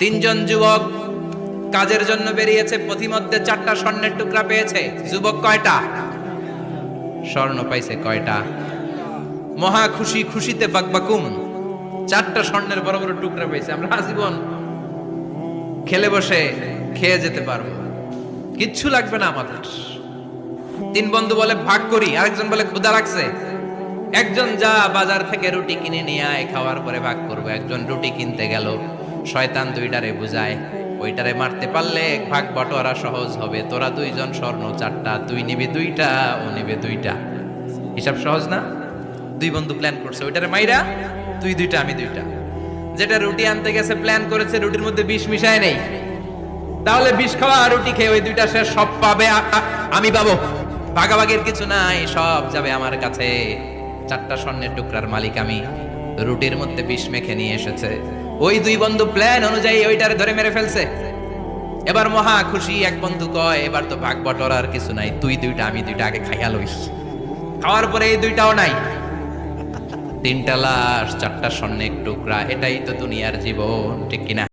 তিনজন যুবক কাজের জন্য বেরিয়েছে, পথিমধ্যে 4টা স্বর্ণের টুকরা পেয়েছে। যুবক কয়টা স্বর্ণ পাইছে? কয়টা? মহা খুশি, খুশিতে বাকবাকুম। 4টা স্বর্ণের বড় বড় টুকরা পেয়েছে। আমরা আজীবন খেলে বসে খেয়ে যেতে পারবো, কিচ্ছু লাগবে না আমাদের। তিন বন্ধু বলে ভাগ করি, আরেকজন বলে ক্ষুধা লাগছে। একজন যা বাজার থেকে রুটি কিনে নিয়ে আয়, খাওয়ার পরে ভাগ করবো। একজন রুটি কিনতে গেল, শয়তান দুইটারে বুঝায়, ওইটারে মারতে পারলে ভাগ বটোয়ারা সহজ হবে। তোরা দুইজন স্বর্ণ 4টা, তুই নিবি 2টা, ও নিবে 2টা। হিসাব সহজ না? দুই বন্ধু প্ল্যান করছে, ওইটারে মাইরা তুই 2টা, আমি 2টা। যেটা রুটি আনতে গেছে প্ল্যান করেছে রুটির মধ্যে বিষ মিশায় নেই, তাহলে বিষ খাওয়া আর রুটি খেয়ে ওই 2টা সে সব পাবে, আমি পাবো। ভাগাভাগির কিছু নাই, সব যাবে আমার কাছে। 4টা স্বর্ণের টুকরার মালিক আমি। রুটির মধ্যে বিষ মেখে নিয়ে এসেছে। ওই দুই বন্ধু প্ল্যান অনুযায়ী ওইটারে ধরে মেরে ফেলছে। এবার মহা খুশি। এক বন্ধু কয়, এবার তো ভাগ বটরার কিছু নাই, তুই 2টা, আমি 2টা, আগে খাইয়া লইস। খাওয়ার পরে এই 2টাও নাই। 3টা লাশ, 4টা স্বর্ণের টুকরা। এটাই তো দুনিয়ার জীবন, ঠিক কিনা?